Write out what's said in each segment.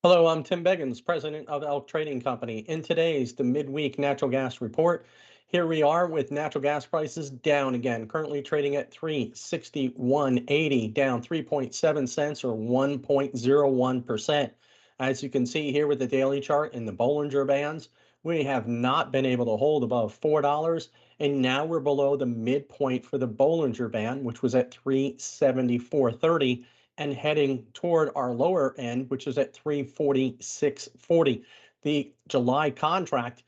Hello, I'm Tim Beggins, president of Elk Trading Company. In today's the midweek natural gas report, here we are with natural gas prices down again, currently trading at 361.80, down 3.7 cents or 1.01%. As you can see here with the daily chart in the Bollinger Bands, we have not been able to hold above $4, and now we're below the midpoint for the Bollinger Band, which was at 374.30 and heading toward our lower end, which is at 346.40. The July contract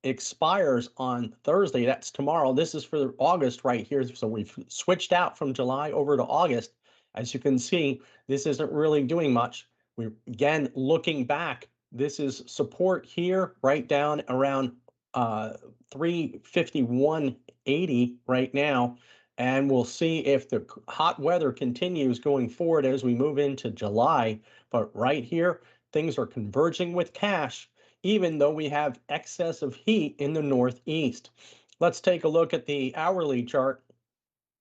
expires on Thursday. That's tomorrow. This is for August right here. So we've switched out from July over to August. As you can see, this isn't really doing much. We're again looking back. This is support here, right down around 351.80 right now. And we'll see if the hot weather continues going forward as we move into July. But right here, things are converging with cash, even though we have excess of heat in the Northeast. Let's take a look at the hourly chart.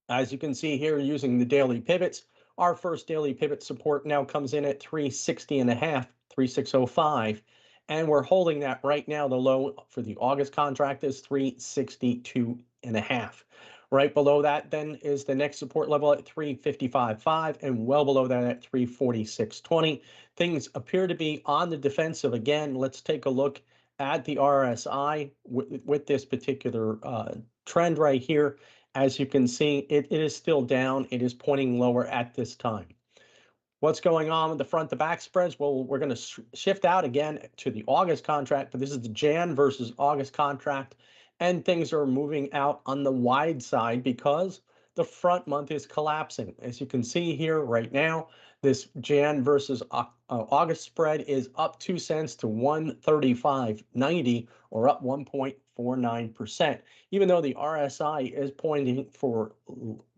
As you can see here, using the daily pivots, our first daily pivot support now comes in at 360 and a half, 3605. And we're holding that right now. The low for the August contract is 362 and a half. Right below that then is the next support level at 355.5 and well below that at 346.20. Things appear to be on the defensive again. Let's take a look at the RSI with this particular trend right here. As you can see, it is still down. It is pointing lower at this time. What's going on with the front to back spreads? Well, we're going to shift out again to the August contract, but this is the Jan versus August contract. And things are moving out on the wide side because the front month is collapsing. As you can see here right now, this Jan versus August spread is up 2 cents to 135.90 or up 1.49%. Even though the RSI is pointing for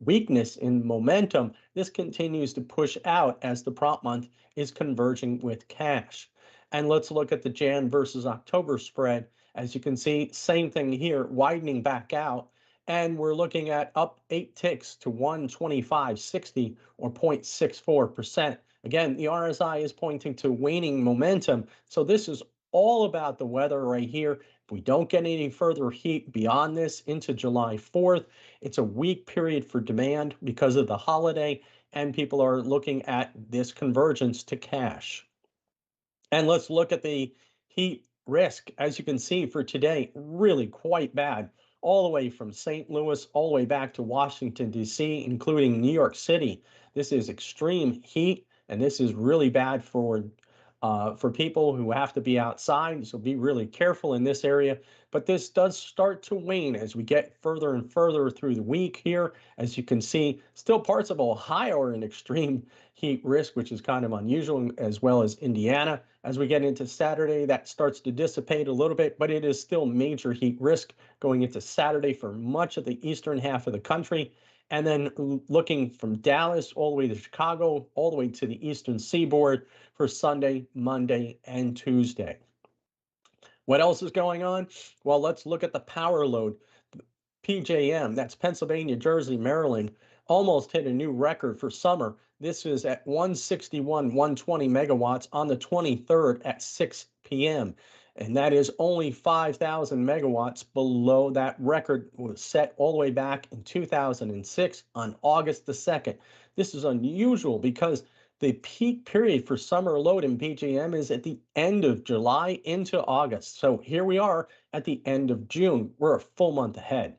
weakness in momentum, this continues to push out as the prompt month is converging with cash. And let's look at the Jan versus October spread. As you can see, same thing here, widening back out. And we're looking at up 8 ticks to 125.60 or 0.64%. Again, the RSI is pointing to waning momentum. So this is all about the weather right here. If we don't get any further heat beyond this into July 4th, it's a weak period for demand because of the holiday, and people are looking at this convergence to cash. And let's look at the heat risk. As you can see for today, really quite bad, all the way from St. Louis, all the way back to Washington, D.C., including New York City. This is extreme heat, and this is really bad for people who have to be outside. So be really careful in this area. But this does start to wane as we get further and further through the week here. As you can see, still parts of Ohio are in extreme heat risk, which is kind of unusual, as well as Indiana. As we get into Saturday, that starts to dissipate a little bit, but it is still major heat risk going into Saturday for much of the eastern half of the country. And then looking from Dallas all the way to Chicago, all the way to the eastern seaboard for Sunday, Monday, and Tuesday. What else is going on? Well, let's look at the power load. PJM, that's Pennsylvania, Jersey, Maryland, almost hit a new record for summer. This is at 161, 120 megawatts on the 23rd at 6 p.m. And that is only 5,000 megawatts below that record was set all the way back in 2006 on August the 2nd. This is unusual because the peak period for summer load in PJM is at the end of July into August. So here we are at the end of June. We're a full month ahead.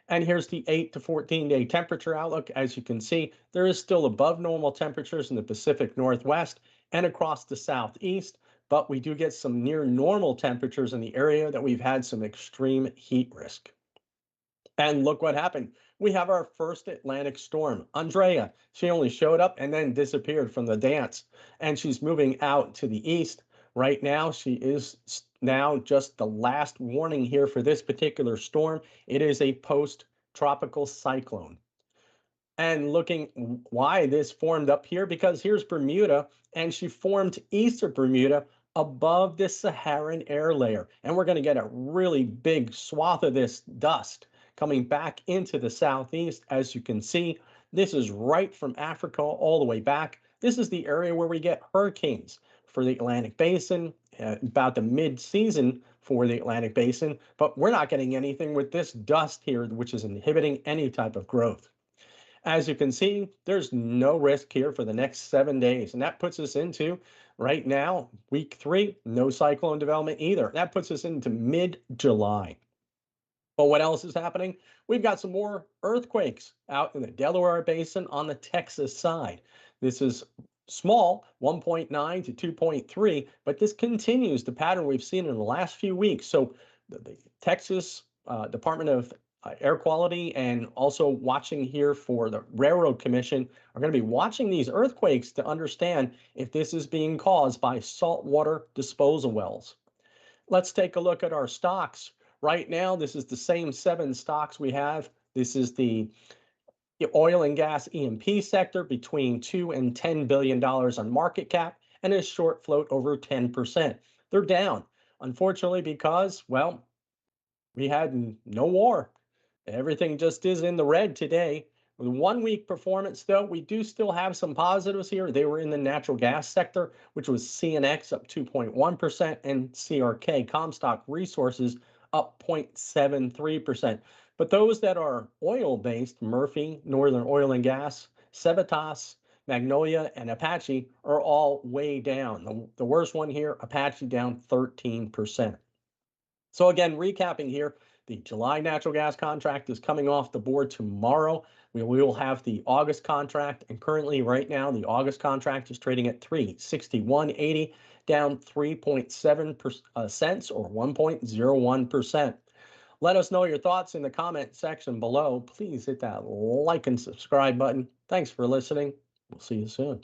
And here's the 8 to 14-day temperature outlook. As you can see, there is still above normal temperatures in the Pacific Northwest and across the Southeast, but we do get some near normal temperatures in the area that we've had some extreme heat risk. And look what happened. We have our first Atlantic storm, Andrea. She only showed up and then disappeared from the dance, and she's moving out to the east. Right now, she is now just the last warning here for this particular storm. It is a post-tropical cyclone. And looking why this formed up here, because here's Bermuda, and she formed east of Bermuda above this Saharan air layer. And we're going to get a really big swath of this dust coming back into the southeast. As you can see, this is right from Africa all the way back. This is the area where we get hurricanes for the Atlantic Basin, about the mid-season for the Atlantic Basin, but we're not getting anything with this dust here, which is inhibiting any type of growth. As you can see, there's no risk here for the next 7 days. And that puts us into right now, week 3, no cyclone development either. That puts us into mid-July. But what else is happening? We've got some more earthquakes out in the Delaware Basin on the Texas side. This is small, 1.9 to 2.3, but this continues the pattern we've seen in the last few weeks. So the Texas Department of Air Quality and also watching here for the Railroad Commission are going to be watching these earthquakes to understand if this is being caused by saltwater disposal wells. Let's take a look at our stocks. Right now, this is the same 7 stocks we have. This is the oil and gas E&P sector between $2 and $10 billion on market cap and a short float over 10%. They're down, unfortunately, because, well, we had no war. Everything just is in the red today. With 1 week performance, though, we do still have some positives here. They were in the natural gas sector, which was CNX up 2.1% and CRK, Comstock Resources, up 0.73%. But those that are oil-based, Murphy, Northern Oil and Gas, Civitas, Magnolia, and Apache are all way down. The worst one here, Apache, down 13%. So again, recapping here, the July natural gas contract is coming off the board tomorrow. We will have the August contract, and currently right now, the August contract is trading at 361.80, down 3.7 cents or 1.01%. Let us know your thoughts in the comment section below. Please hit that like and subscribe button. Thanks for listening. We'll see you soon.